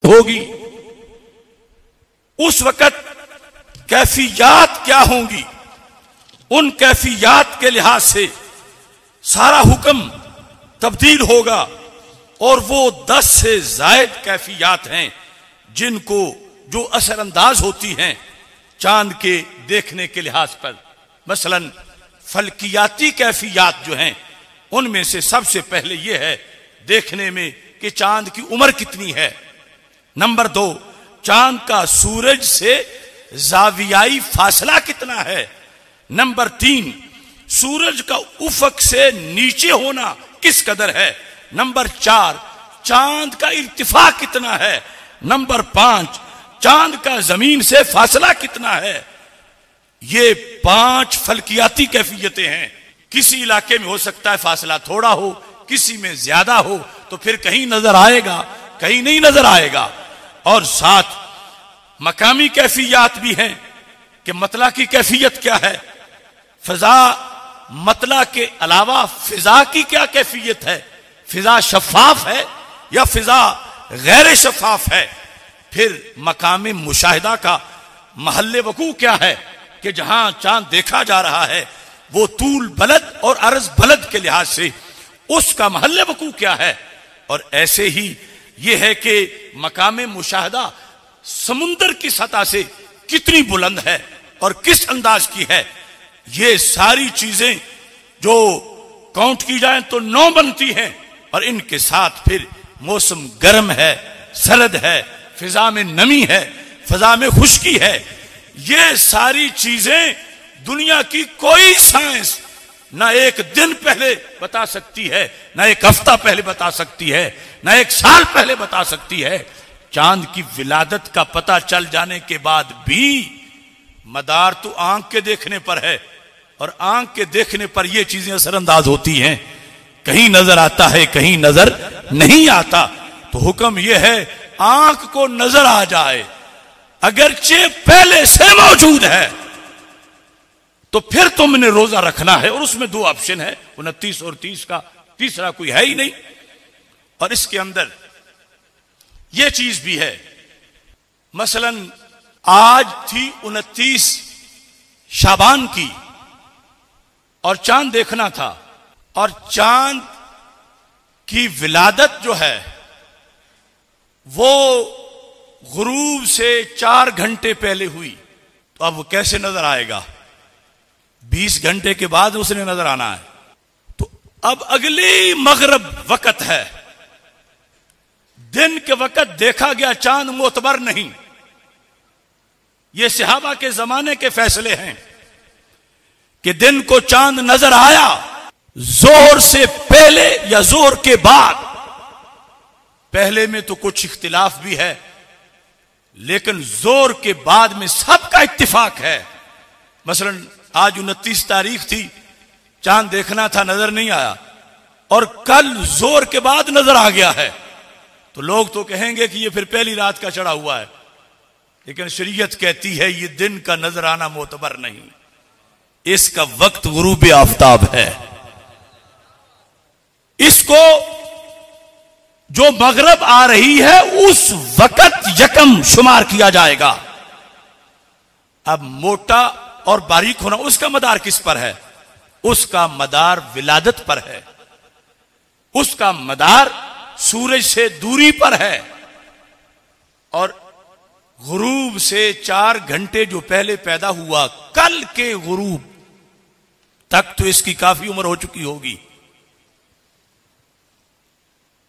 होगी। उस वक्त कैफियत क्या होंगी, उन कैफियत के लिहाज से सारा हुक्म तब्दील होगा। और वो 10 से जायद कैफियत हैं जिनको जो असरअंदाज होती हैं चांद के देखने के लिहाज पर। मसलन फल्कियाती कैफियत जो हैं उनमें से सबसे पहले यह है देखने में कि चांद की उम्र कितनी है। नंबर 2, चांद का सूरज से जावियाई फासला कितना है। नंबर 3, सूरज का उफक से नीचे होना किस कदर है। नंबर 4, चांद का इर्तिफा कितना है। नंबर 5, चांद का जमीन से फासला कितना है। ये 5 फल्कियाती कैफियतें हैं। किसी इलाके में हो सकता है फासला थोड़ा हो, किसी में ज्यादा हो, तो फिर कहीं नजर आएगा, कहीं नहीं नजर आएगा। और साथ मकामी कैफियत भी हैं कि मतला की कैफियत क्या है, फिजा मतला के अलावा फिजा की क्या कैफियत है, फिजा शफाफ है या फिजा गैर शफाफ है। फिर मकामी मुशाहिदा का महल्ले वकू क्या है कि जहां चांद देखा जा रहा है वो तूल बलद और अर्ज बलद के लिहाज से उसका महल्ले वकू क्या है। और ऐसे ही यह है कि मकामे मुशाहिदा समुंदर की सतह से कितनी बुलंद है और किस अंदाज की है। ये सारी चीजें जो काउंट की जाए तो 9 बनती हैं। और इनके साथ फिर मौसम गर्म है, सर्द है, फिजा में नमी है, फिजा में खुश्की है। ये सारी चीजें दुनिया की कोई साइंस ना एक दिन पहले बता सकती है, ना एक हफ्ता पहले बता सकती है, ना एक साल पहले बता सकती है। चांद की विलादत का पता चल जाने के बाद भी मदार तो आंख के देखने पर है, और आंख के देखने पर ये चीजें असरअंदाज होती हैं। कहीं नजर आता है, कहीं नजर नहीं आता। तो हुक्म यह है आंख को नजर आ जाए, अगरचे पहले से मौजूद है, तो फिर तुमने रोजा रखना है। और उसमें 2 ऑप्शन है, 29 और 30 का, तीसरा कोई है ही नहीं। और इसके अंदर यह चीज भी है, मसलन आज थी 29 शाबान की और चांद देखना था, और चांद की विलादत जो है वो गुरूब से 4 घंटे पहले हुई। तो अब वो कैसे नजर आएगा, 20 घंटे के बाद उसने नजर आना है। तो अब अगली मगरब वक्त है, दिन के वक्त देखा गया चांद मोतबर नहीं। ये सहाबा के जमाने के फैसले हैं कि दिन को चांद नजर आया जोहर से पहले या जोहर के बाद। पहले में तो कुछ इख्तिलाफ भी है, लेकिन जोहर के बाद में सबका इत्तिफाक है। मसलन आज 29 तारीख थी, चांद देखना था, नजर नहीं आया, और कल जोहर के बाद नजर आ गया है, तो लोग तो कहेंगे कि ये फिर पहली रात का चढ़ा हुआ है। लेकिन शरीयत कहती है ये दिन का नजर आना मोतबर नहीं, इसका वक्त गुरूब आफताब है। इसको जो मगरब आ रही है उस वक्त यकम शुमार किया जाएगा। अब मोटा और बारीक होना उसका मदार किस पर है, उसका मदार विलादत पर है, उसका मदार सूरज से दूरी पर है। और गुरूब से 4 घंटे जो पहले पैदा हुआ, कल के गुरूब तक तो इसकी काफी उम्र हो चुकी होगी,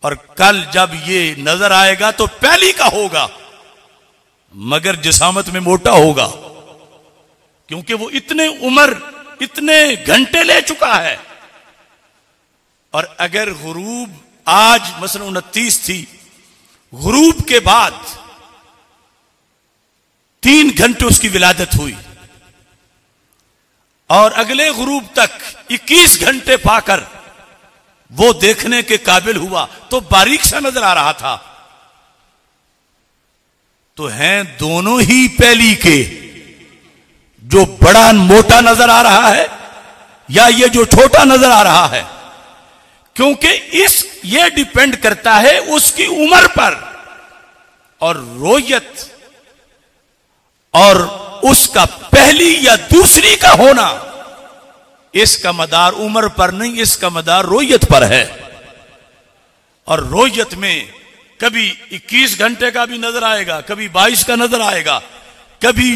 और कल जब ये नजर आएगा तो पहली का होगा, मगर जिसामत में मोटा होगा, क्योंकि वो इतने उम्र, इतने घंटे ले चुका है। और अगर गुरूब आज मसलन 29 थी, गुरूब के बाद 3 घंटे उसकी विलादत हुई, और अगले गुरूब तक 21 घंटे पाकर वो देखने के काबिल हुआ, तो बारीक सा नजर आ रहा था। तो हैं दोनों ही पहली के, जो बड़ा मोटा नजर आ रहा है या ये जो छोटा नजर आ रहा है, क्योंकि ये डिपेंड करता है उसकी उम्र पर और रोयत और उसका पहली या दूसरी का होना, इसका मदार उम्र पर नहीं, इसका मदार रोयत पर है। और रोयत में कभी 21 घंटे का भी नजर आएगा, कभी 22 का नजर आएगा, कभी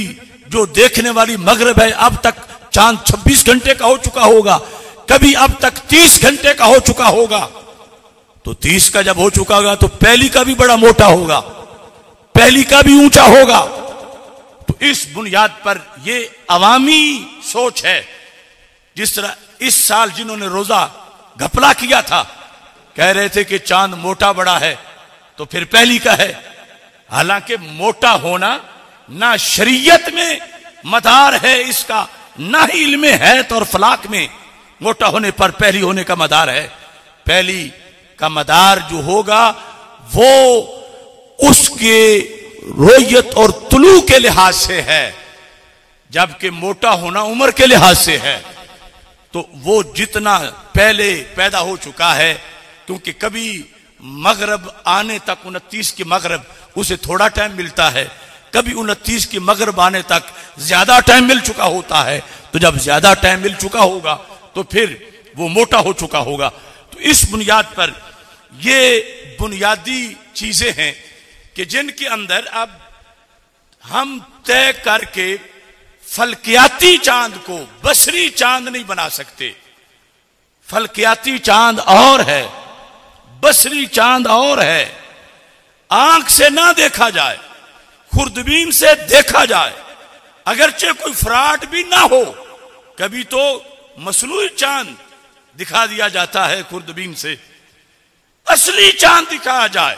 जो देखने वाली मगरिब है अब तक चांद 26 घंटे का हो चुका होगा, कभी अब तक 30 घंटे का हो चुका होगा। तो 30 का जब हो चुका होगा तो पहली का भी बड़ा मोटा होगा, पहली का भी ऊंचा होगा। तो इस बुनियाद पर यह अवामी सोच है। जिस तरह इस साल जिन्होंने रोजा घपला किया था, कह रहे थे कि चांद मोटा बड़ा है तो फिर पहली का है। हालांकि मोटा होना ना शरीयत में मदार है इसका, ना ही इल्म हैत और फलाक में मोटा होने पर पहली होने का मदार है। पहली का मदार जो होगा वो उसके रोयत और तुलू के लिहाज से है, जबकि मोटा होना उम्र के लिहाज से है। तो वो जितना पहले पैदा हो चुका है, क्योंकि कभी मगरब आने तक 29 की मगरब उसे थोड़ा टाइम मिलता है, कभी 29 की मगरब आने तक ज्यादा टाइम मिल चुका होता है। तो जब ज्यादा टाइम मिल चुका होगा तो फिर वो मोटा हो चुका होगा। तो इस बुनियाद पर ये बुनियादी चीजें हैं कि जिनके अंदर अब हम तय करके फलकियाती चांद को बसरी चांद नहीं बना सकते। फलकियाती चांद और है, बसरी चांद और है। आंख से ना देखा जाए, खुर्दबीन से देखा जाए, अगरचे कोई फ्रॉड भी ना हो। कभी तो मसनूई चांद दिखा दिया जाता है खुर्दबीन से, असली चांद दिखाया जाए,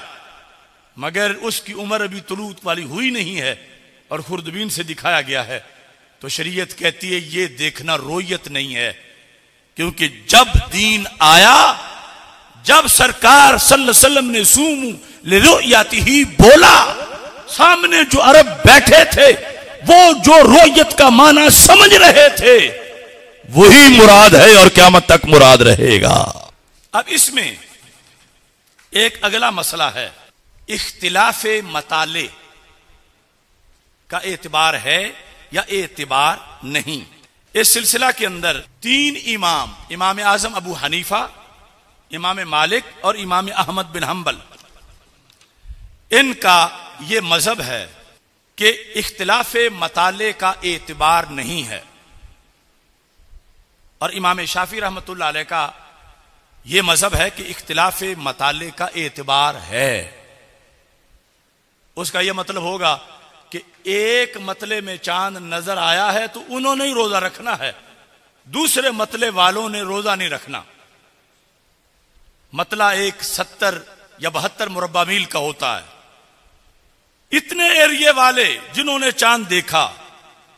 मगर उसकी उम्र अभी तुलूत वाली हुई नहीं है और खुर्दबीन से दिखाया गया है। तो शरीयत कहती है ये देखना रोयत नहीं है, क्योंकि जब दीन आया, जब सरकार सल्लल्लाहु अलैहि वसल्लम ने सूमू लिरुयतिही बोला, सामने जो अरब बैठे थे वो जो रोयत का माना समझ रहे थे वही मुराद है और क़यामत तक मुराद रहेगा। अब इसमें एक अगला मसला है, इख्तिलाफे मताले का एतबार है या एतबार नहीं। इस सिलसिला के अंदर 3 इमाम, इमाम आजम अबू हनीफा, इमाम मालिक और इमाम अहमद बिन हंबल, इनका यह मजहब है कि इख्तिलाफे मताले का एतबार नहीं है। और इमाम शाफी रहमतुल्लाह अलैह का यह मजहब है कि इख्तिलाफे मताले का एतबार है। उसका यह मतलब होगा कि एक मतले में चांद नजर आया है तो उन्होंने ही रोजा रखना है, दूसरे मतले वालों ने रोजा नहीं रखना। मतला एक 70 या 72 मुरब्बा मील का होता है। इतने एरिया वाले जिन्होंने चांद देखा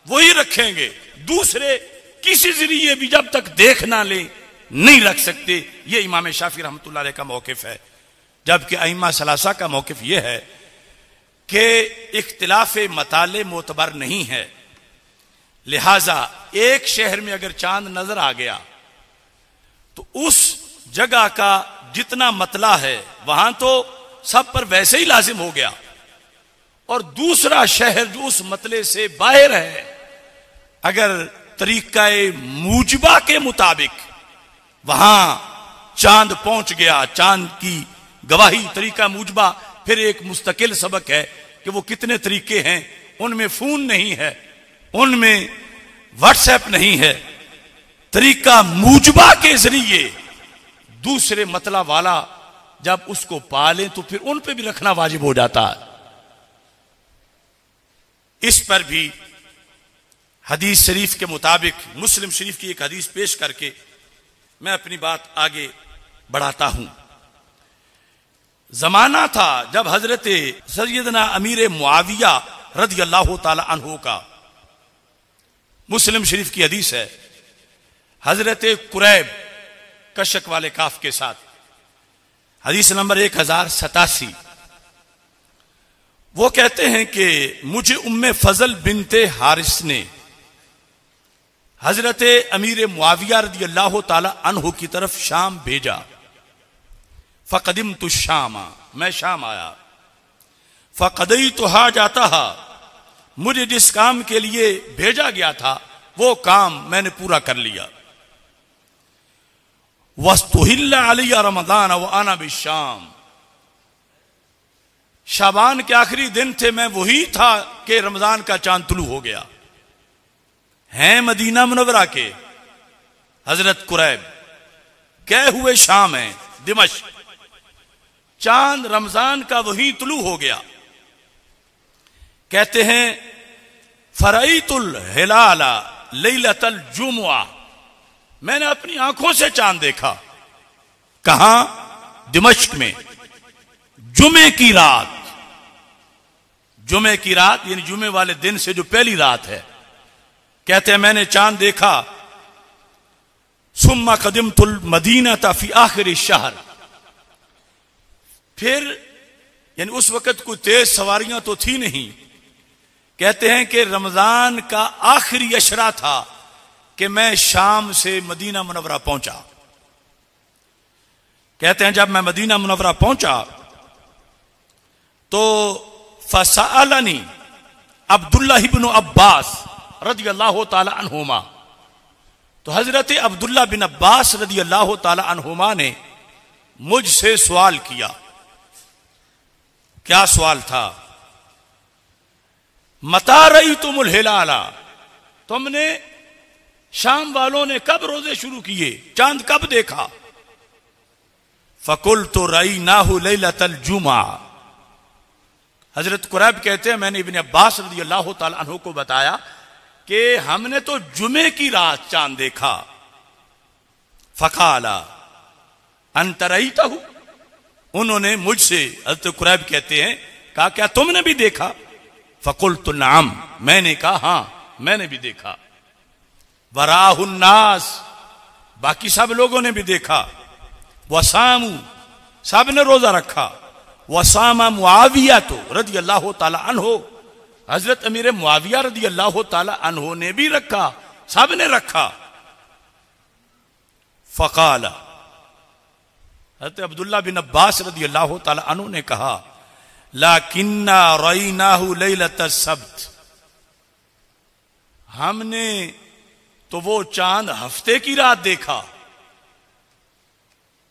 वही रखेंगे, दूसरे किसी जरिए भी जब तक देख ना ले नहीं रख सकते। ये इमाम शाफी रहमतुल्लाह अलैह का मौकिफ है। जबकि अइम्मा सलासा का मौकिफ यह है कि इख्तिलाफे मताले मोतबर नहीं है। लिहाजा एक शहर में अगर चांद नजर आ गया तो उस जगह का जितना मतला है वहां तो सब पर वैसे ही लाजिम हो गया, और दूसरा शहर जो उस मतले से बाहर है, अगर तरीकाए मूजबा के मुताबिक वहां चांद पहुंच गया, चांद की गवाही तरीका मूजबा फिर एक मुस्तकिल सबक है कि वो कितने तरीके हैं। उनमें फोन नहीं है, उनमें व्हाट्सएप नहीं है। तरीका मूजबा के जरिए दूसरे मतला वाला जब उसको पाले तो फिर उन पे भी रखना वाजिब हो जाता है। इस पर भी हदीस शरीफ के मुताबिक मुस्लिम शरीफ की एक हदीस पेश करके मैं अपनी बात आगे बढ़ाता हूं। जमाना था जब हजरत सैयदना अमीर मुआविया रज़ियल्लाहु ताला अन्हु का, मुस्लिम शरीफ की हदीस है, हजरत कुरैब कशक वाले काफ के साथ, हदीस नंबर 1087। वो कहते हैं कि मुझे उम्मे फजल बिनते हारिस ने हजरत अमीर मुआविया रज़ियल्लाहु ताला अन्हु की तरफ शाम भेजा। फ़क़दिम तु शामा, मैं शाम आया। फ़क़दई तो हा जाता हा, मुझे जिस काम के लिए भेजा गया था वो काम मैंने पूरा कर लिया। वस्तुहिल्ला अलैया रमज़ान व आना बिशाम, शाबान के आखिरी दिन थे, मैं वही था कि रमजान का चांद तुलू हो गया। हैं मदीना मुनव्वरा के हजरत कुरैब, गए हुए शाम है दिमश्क, चांद रमजान का वही तुलू हो गया। कहते हैं फरईतुल हिलाला लैलतल जुमुआ, मैंने अपनी आंखों से चांद देखा। कहां? दिमश्क में, जुमे की रात। जुमे की रात यानी जुमे वाले दिन से जो पहली रात है। कहते हैं मैंने चांद देखा। सुम्मा कदिमतुल मदीना फी आखिरी शहर, फिर यानी उस वक्त कोई तेज सवारियां तो थी नहीं। कहते हैं कि रमजान का आखिरी अशरा था कि मैं शाम से मदीना मुनव्वरा पहुंचा। कहते हैं जब मैं मदीना मुनव्वरा पहुंचा तो फसअलनी अब्दुल्लाह इब्न अब्बास रदियल्लाहु ताला अन्हुमा, तो हजरत अब्दुल्लाह बिन अब्बास रदियल्लाहु ताला अन्हुमा ने मुझसे सवाल किया। क्या सवाल था? मता रईतुमुल हिलाला, तुमने शाम वालों ने कब रोजे शुरू किए, चांद कब देखा? फकुल्तु रईनाहु लैलतल जुमा, हजरत कुरैब कहते हैं मैंने इब्न अब्बास रदियल्लाहु ताला अन्हु को बताया कि हमने तो जुमे की रात चांद देखा। फकाला अंत रईतहु, उन्होंने मुझसे, हजरत कुरैब कहते हैं, कहा क्या तुमने भी देखा? फकुल्तु नाम, मैंने कहा हां मैंने भी देखा। वराहुन्नास, बाकी सब लोगों ने भी देखा। वसामू, सब ने रोजा रखा। वसामा मुआविया तो रदियल्लाहु ताला अन्हो, हजरत अमीर मुआविया रदियल्लाहु ताला अन्हो ने भी रखा, सब ने रखा। फकाला, हजरत अब्दुल्लाह बिन अब्बास रदियल्लाहु ताला अन्हु ने कहा लाकिन्ना रईनाहु लैलतस सब्त, हमने तो वो चांद हफ्ते की रात देखा,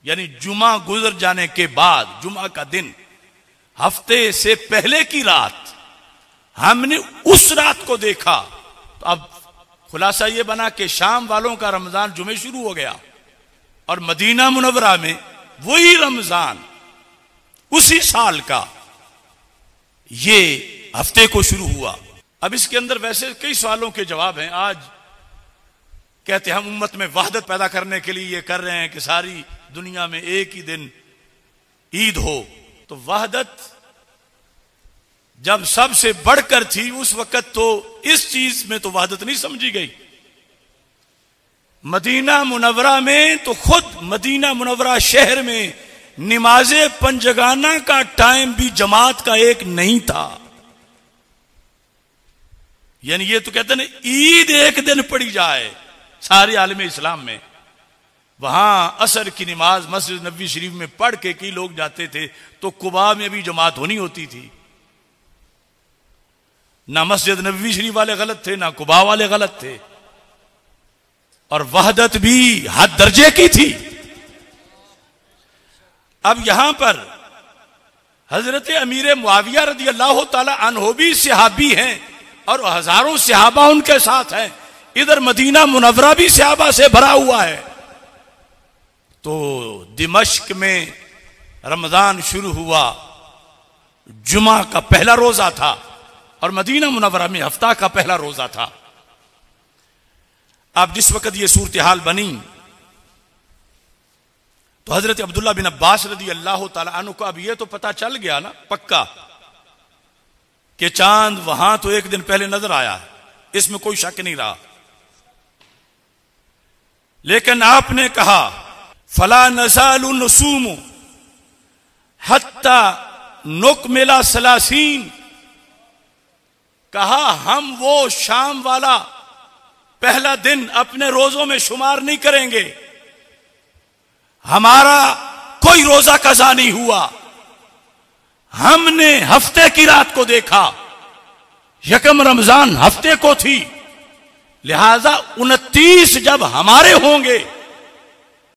यानी जुमा गुजर जाने के बाद, जुमा का दिन, हफ्ते से पहले की रात हमने उस रात को देखा। तो अब खुलासा यह बना कि शाम वालों का रमजान जुमे शुरू हो गया और मदीना मुनव्वरा में वही रमजान उसी साल का ये हफ्ते को शुरू हुआ। अब इसके अंदर वैसे कई सवालों के जवाब हैं। आज कहते हैं हम उम्मत में वहदत पैदा करने के लिए ये कर रहे हैं कि सारी दुनिया में एक ही दिन ईद हो। तो वहदत जब सबसे बढ़कर थी उस वक्त तो इस चीज में तो वहदत नहीं समझी गई। मदीना मुनव्वरा में तो खुद मदीना मुनव्वरा शहर में नमाज़े पंजगाना का टाइम भी जमात का एक नहीं था। यानी ये तो कहते हैं ईद एक दिन पढ़ी जाए सारे आलम इस्लाम में। वहां असर की नमाज मस्जिद नबी शरीफ में पढ़ के कई लोग जाते थे तो कुबा में भी जमात होनी होती थी। ना मस्जिद नबी शरीफ वाले गलत थे ना कुबा वाले गलत थे, और वहदत भी हद दर्जे की थी। अब यहां पर हजरत अमीर मुआविया रदियल्लाहु ताला अन्हु भी सहाबी हैं और हजारों सहाबा उनके साथ हैं। इधर मदीना मुनव्वरा भी सहाबा से भरा हुआ है। तो दिमश्क में रमजान शुरू हुआ, जुमा का पहला रोजा था और मदीना मुनव्वरा में हफ्ता का पहला रोजा था। अब जिस वक्त ये सूरत हाल बनी तो हजरत अब्दुल्लाह बिन अब्बास रदी अल्लाह ताला अन्हु को अब ये तो पता चल गया ना पक्का कि चांद वहां तो एक दिन पहले नजर आया है, इसमें कोई शक नहीं रहा। लेकिन आपने कहा फला नसालु नसूमु हत्ता नुकमिला सलासीन, कहा हम वो शाम वाला पहला दिन अपने रोजों में शुमार नहीं करेंगे, हमारा कोई रोजा कज़ा नहीं हुआ, हमने हफ्ते की रात को देखा, यकम रमजान हफ्ते को थी, लिहाजा 29 जब हमारे होंगे